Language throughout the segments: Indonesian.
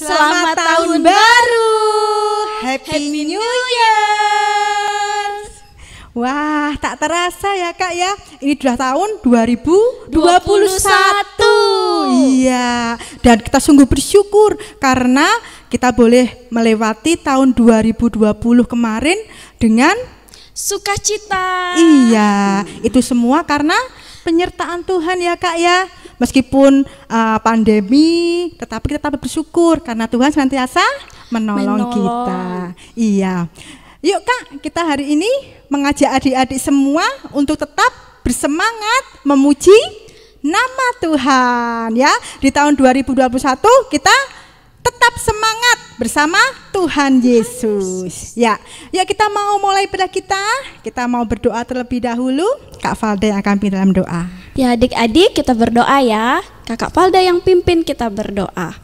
Selamat tahun baru. Happy New Year. Wah, tak terasa ya Kak ya. Ini sudah tahun 2021. Iya, dan kita sungguh bersyukur karena kita boleh melewati tahun 2020 kemarin dengan sukacita. Iya, itu semua karena penyertaan Tuhan ya Kak ya. Meskipun pandemi, tetapi kita tetap bersyukur karena Tuhan senantiasa menolong kita. Iya. Yuk Kak, kita hari ini mengajak adik-adik semua untuk tetap bersemangat memuji nama Tuhan ya. Di tahun 2021 kita tetap semangat bersama Tuhan Yesus. Ya, yuk kita mau mulai pada kita mau berdoa terlebih dahulu. Kak Valda yang akan pimpin dalam doa. Ya adik-adik, kita berdoa ya. Kakak Valda yang pimpin kita berdoa.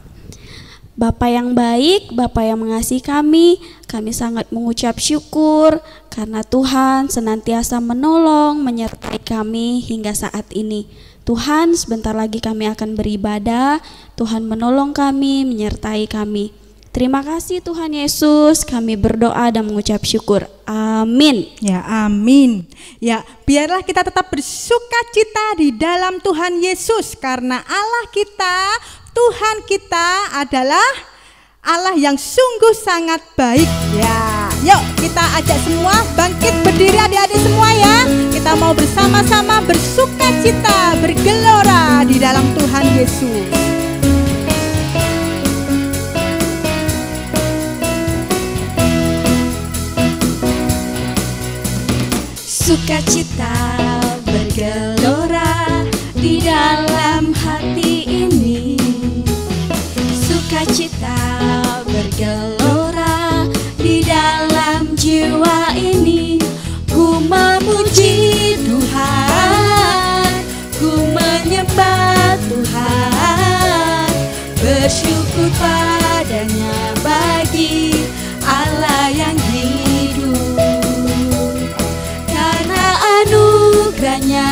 Bapa yang baik, Bapa yang mengasihi kami sangat mengucap syukur karena Tuhan senantiasa menolong, menyertai kami hingga saat ini. Tuhan, sebentar lagi kami akan beribadah, Tuhan menolong kami, menyertai kami. Terima kasih Tuhan Yesus, kami berdoa dan mengucap syukur. Amin. Ya, amin. Ya, biarlah kita tetap bersukacita di dalam Tuhan Yesus karena Allah kita, Tuhan kita adalah Allah yang sungguh sangat baik. Ya, yuk kita ajak semua bangkit berdiri adik-adik semua ya. Kita mau bersama-sama bersukacita, bergelora di dalam Tuhan Yesus. Sukacita bergelora di dalam hati ini. Sukacita bergelora di dalam jiwa ini. Ku memuji Tuhan, ku menyembah Tuhan, bersyukur padanya bagi Allah yang hidup. Karena anugerahnya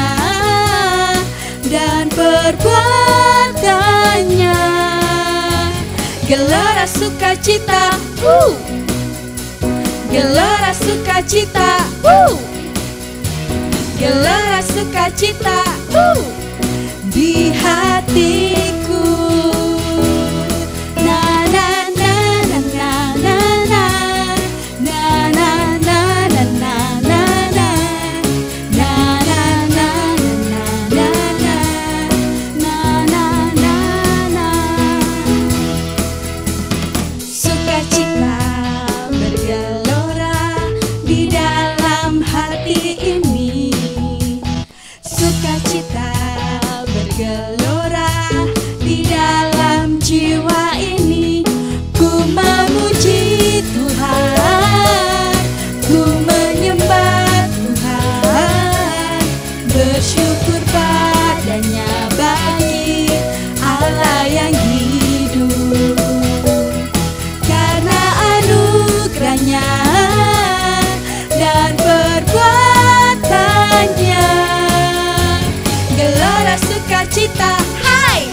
dan perbuatannya, gelora sukacita, gelora sukacita, gelora sukacita di hatiku. Na na na na na na na na na na na na na na na na na. Sukacita bergelora di dalam hati ini. Sukacita bergelora di dalam jiwa ini. Ku memuji Tuhan, ku menyembah Tuhan, bersyukur padanya bagi Allah yang hidup. Karena anugerahnya dan perbuatannya, gelora sukacita, hai,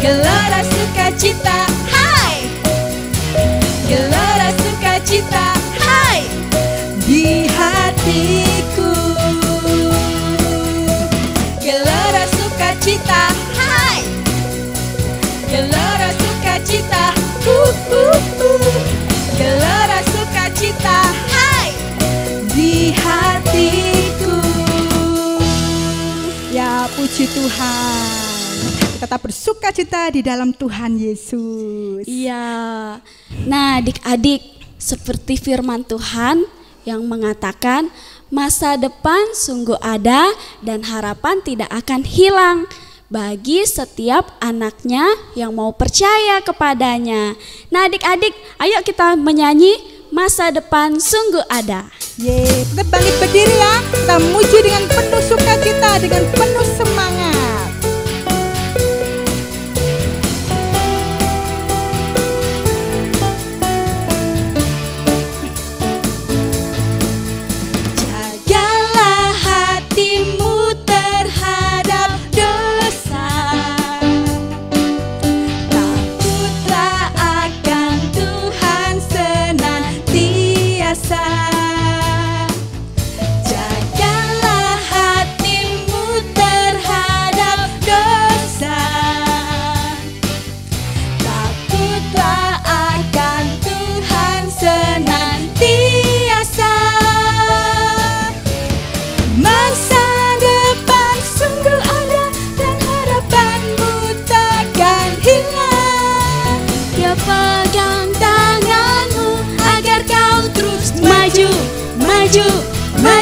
gelora sukacita, hai, gelora sukacita, hai, di hatiku. Gelora sukacita, hai, gelora sukacita, gelora sukacita, hai, di hatiku. Ya, puji Tuhan. Tetap bersukacita di dalam Tuhan Yesus. Iya. Nah, adik-adik, seperti firman Tuhan yang mengatakan masa depan sungguh ada dan harapan tidak akan hilang bagi setiap anaknya yang mau percaya kepadanya. Nah, adik-adik, ayo kita menyanyi masa depan sungguh ada. Ye, kita bangkit berdiri ya. Kita memuji dengan penuh sukacita, dengan penuh semangat. Jagalah hatimu terhadap dosa, takutlah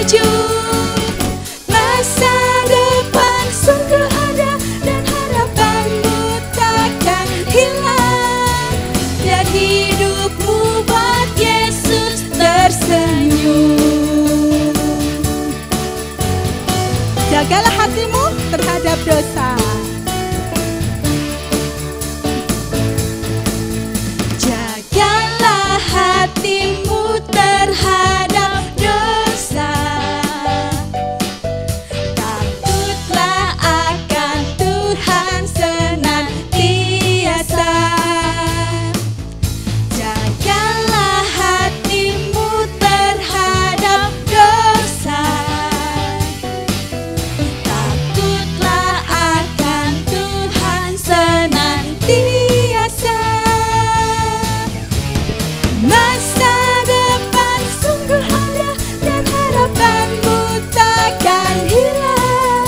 maju. Masa depan sungguh ada dan harapanmu takkan hilang. Dan hidupmu buat Yesus tersenyum. Jagalah hatimu terhadap dosa. Jagalah hatimu terhadap dosa. Takutlah akan Tuhan senantiasa. Jagalah hatimu terhadap dosa. Takutlah akan Tuhan senantiasa. Masa depan sungguh ada dan harapanmu takkan hilang.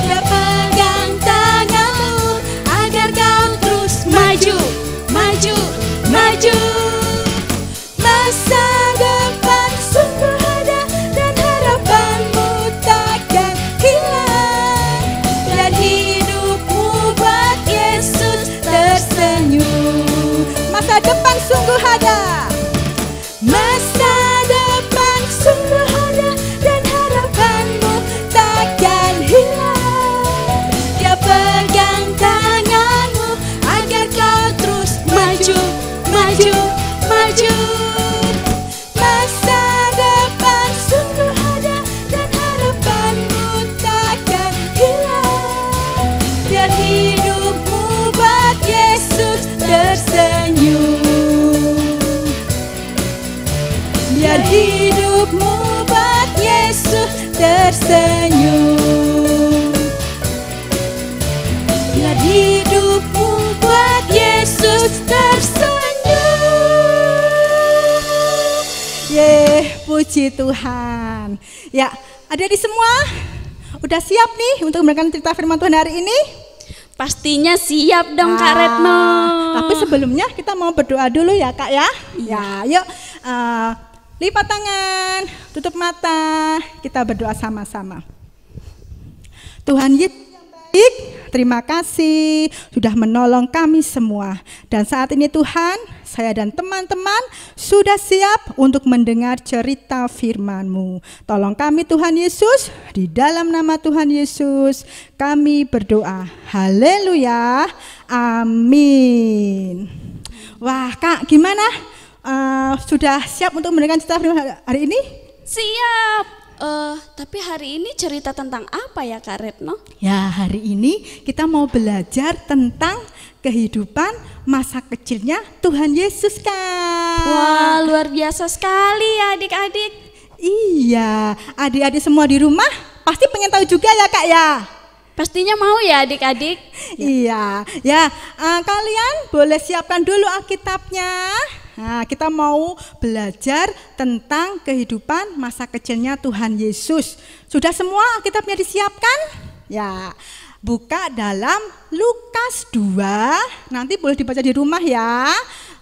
Dia pegang tanganmu agar kau terus maju, maju, maju. Masa depan sungguh ada dan harapanmu takkan hilang. Dan hidupmu buat Yesus tersenyum. Masa depan sungguh ada. Masa depan sungguh ada dan harapanmu takkan hilang. Dia pegang tanganmu agar kau terus maju, maju, maju. Masa depan sungguh ada dan harapanmu takkan hilang. Dan hidupmu buat Yesus tersenyum. Biar hidupmu buat Yesus tersenyum. Biar hidupmu buat Yesus tersenyum. Puji Tuhan. Ya, adik-adik semua udah siap nih untuk mendengarkan cerita firman Tuhan hari ini? Pastinya siap dong Kak Retno. Tapi sebelumnya kita mau berdoa dulu ya Kak ya. Ya, yuk lipat tangan, tutup mata, kita berdoa sama-sama. Tuhan Yesus yang baik, terima kasih sudah menolong kami semua. Dan saat ini Tuhan, saya dan teman-teman sudah siap untuk mendengar cerita firman-Mu. Tolong kami Tuhan Yesus, di dalam nama Tuhan Yesus kami berdoa. Haleluya, amin. Wah Kak, gimana? Sudah siap untuk mendengarkan cerita firman hari ini? Siap. Tapi hari ini cerita tentang apa ya Kak Retno? Ya, hari ini kita mau belajar tentang kehidupan masa kecilnya Tuhan Yesus, Kak. Wah, luar biasa sekali ya adik-adik. Iya, adik-adik semua di rumah pasti pengen tahu juga ya Kak ya. Pastinya mau ya adik-adik. Iya, ya kalian boleh siapkan dulu Alkitabnya. Nah, kita mau belajar tentang kehidupan masa kecilnya Tuhan Yesus. Sudah semua Alkitabnya disiapkan? Ya, buka dalam Lukas 2, nanti boleh dibaca di rumah ya.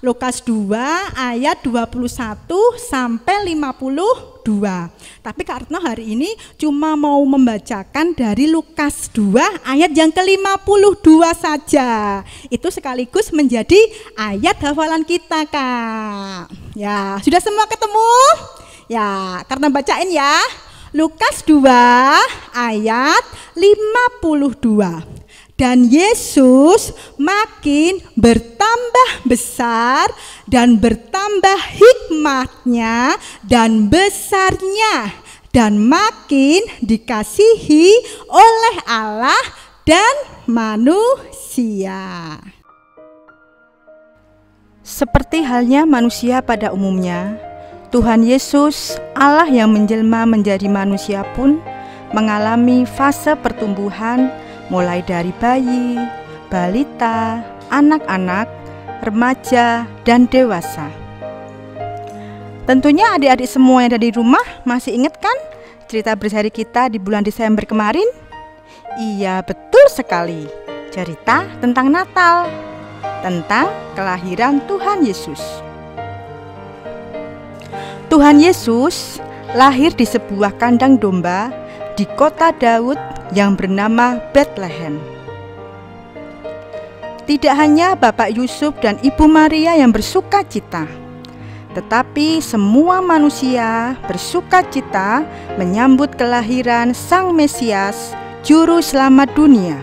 Lukas 2 ayat 21 sampai 52. Tapi Kak Retno hari ini cuma mau membacakan dari Lukas 2 ayat yang ke-52 saja. Itu sekaligus menjadi ayat hafalan kita, Kak. Ya, sudah semua ketemu? Ya, karena bacain ya. Lukas 2 ayat 52. Dan Yesus makin bertambah besar dan bertambah hikmatnya dan besarnya, dan makin dikasihi oleh Allah dan manusia. Seperti halnya manusia pada umumnya, Tuhan Yesus, Allah yang menjelma menjadi manusia pun mengalami fase pertumbuhan mulai dari bayi, balita, anak-anak, remaja, dan dewasa. Tentunya adik-adik semua yang ada di rumah masih ingat kan cerita berseri kita di bulan Desember kemarin? Iya, betul sekali. Cerita tentang Natal, tentang kelahiran Tuhan Yesus. Tuhan Yesus lahir di sebuah kandang domba di kota Daud yang bernama Bethlehem. Tidak hanya Bapak Yusuf dan Ibu Maria yang bersuka cita, tetapi semua manusia bersuka cita menyambut kelahiran Sang Mesias, Juru Selamat dunia.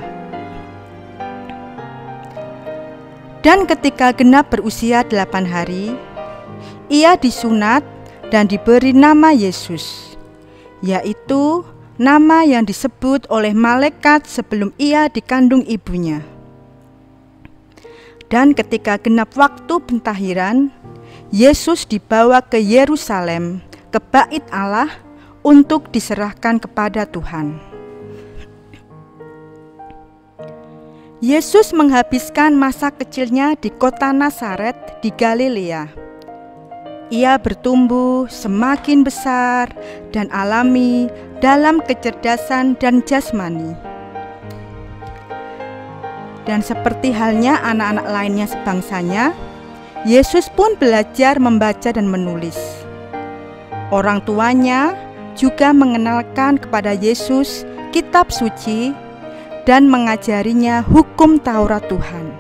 Dan ketika genap berusia 8 hari, ia disunat dan diberi nama Yesus, yaitu nama yang disebut oleh malaikat sebelum ia dikandung ibunya. Dan ketika genap waktu pentahiran, Yesus dibawa ke Yerusalem, ke Bait Allah, untuk diserahkan kepada Tuhan. Yesus menghabiskan masa kecilnya di kota Nazaret di Galilea. Ia bertumbuh semakin besar dan alami dalam kecerdasan dan jasmani. Dan seperti halnya anak-anak lainnya sebangsanya, Yesus pun belajar membaca dan menulis. Orang tuanya juga mengenalkan kepada Yesus kitab suci dan mengajarinya hukum Taurat Tuhan.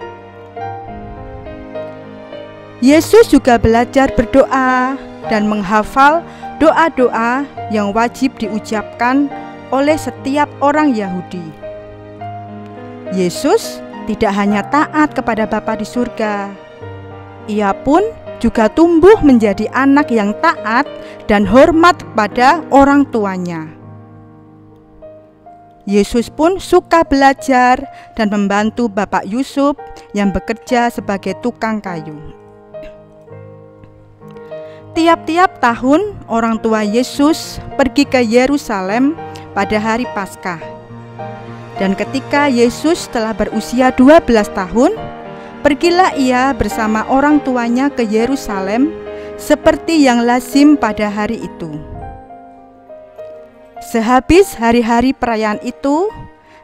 Yesus juga belajar berdoa dan menghafal doa-doa yang wajib diucapkan oleh setiap orang Yahudi. Yesus tidak hanya taat kepada Bapa di surga, ia pun juga tumbuh menjadi anak yang taat dan hormat kepada orang tuanya. Yesus pun suka belajar dan membantu Bapak Yusuf yang bekerja sebagai tukang kayu. Tiap-tiap tahun orang tua Yesus pergi ke Yerusalem pada hari Paskah. Dan ketika Yesus telah berusia 12 tahun, pergilah ia bersama orang tuanya ke Yerusalem seperti yang lazim pada hari itu. Sehabis hari-hari perayaan itu,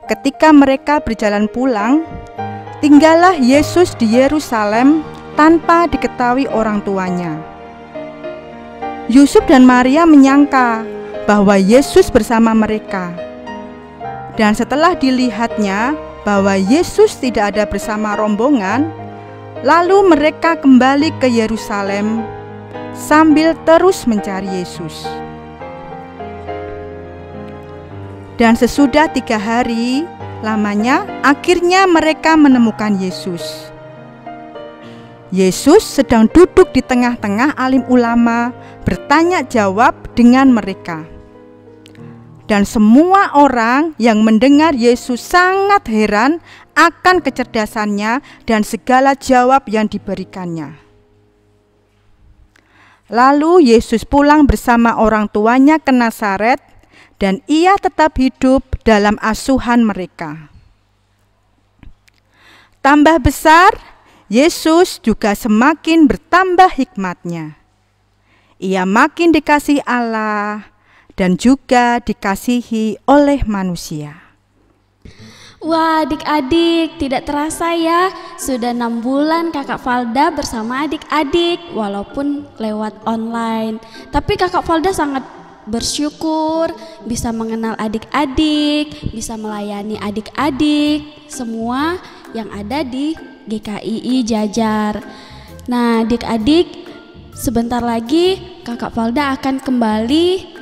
ketika mereka berjalan pulang, tinggallah Yesus di Yerusalem tanpa diketahui orang tuanya. Yusuf dan Maria menyangka bahwa Yesus bersama mereka. Dan setelah dilihatnya bahwa Yesus tidak ada bersama rombongan, lalu mereka kembali ke Yerusalem sambil terus mencari Yesus. Dan sesudah 3 hari lamanya, akhirnya mereka menemukan Yesus. Yesus sedang duduk di tengah-tengah alim ulama, bertanya jawab dengan mereka. Dan semua orang yang mendengar Yesus sangat heran akan kecerdasannya dan segala jawab yang diberikannya. Lalu Yesus pulang bersama orang tuanya ke Nazaret, dan ia tetap hidup dalam asuhan mereka. Tambah besar, Yesus juga semakin bertambah hikmatnya. Ia makin dikasihi Allah dan juga dikasihi oleh manusia. Wah, adik-adik, tidak terasa ya, sudah 6 bulan Kakak Valda bersama adik-adik, walaupun lewat online. Tapi Kakak Valda sangat bersyukur bisa mengenal adik-adik, bisa melayani adik-adik semua yang ada di GKII Jajar. Nah, adik-adik, sebentar lagi Kakak Valda akan kembali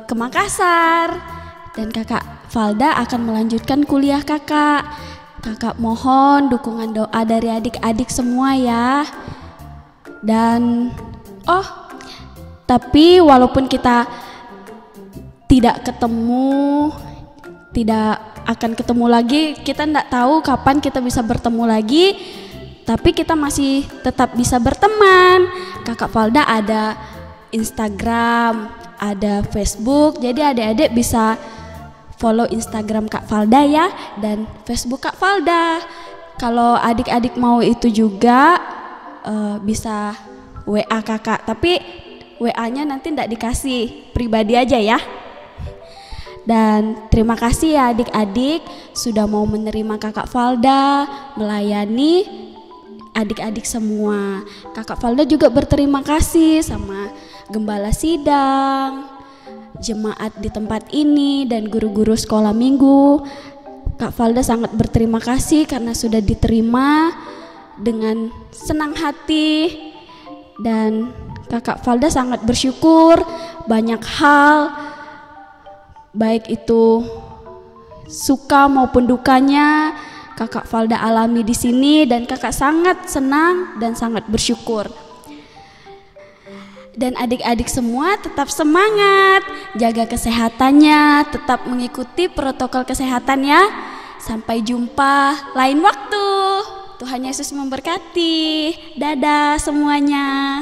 ke Makassar, dan Kakak Valda akan melanjutkan kuliah kakak. Kakak mohon dukungan doa dari adik-adik semua ya. Dan tapi walaupun kita tidak akan ketemu lagi, kita tidak tahu kapan kita bisa bertemu lagi, tapi kita masih tetap bisa berteman. Kakak Valda ada Instagram, ada Facebook, jadi adik-adik bisa follow Instagram Kak Valda ya, dan Facebook Kak Valda. Kalau adik-adik mau itu juga bisa WA kakak, tapi WA-nya nanti tidak dikasih, pribadi aja ya. Dan terima kasih ya adik-adik sudah mau menerima Kakak Valda, melayani adik-adik semua. Kakak Valda juga berterima kasih sama gembala sidang, jemaat di tempat ini, dan guru-guru sekolah minggu. Kak Valda sangat berterima kasih karena sudah diterima dengan senang hati, dan Kakak Valda sangat bersyukur banyak hal, baik itu suka maupun dukanya Kakak Valda alami di sini, dan Kakak sangat senang dan sangat bersyukur. Dan adik-adik semua tetap semangat, jaga kesehatannya, tetap mengikuti protokol kesehatan ya. Sampai jumpa lain waktu. Tuhan Yesus memberkati. Dadah semuanya.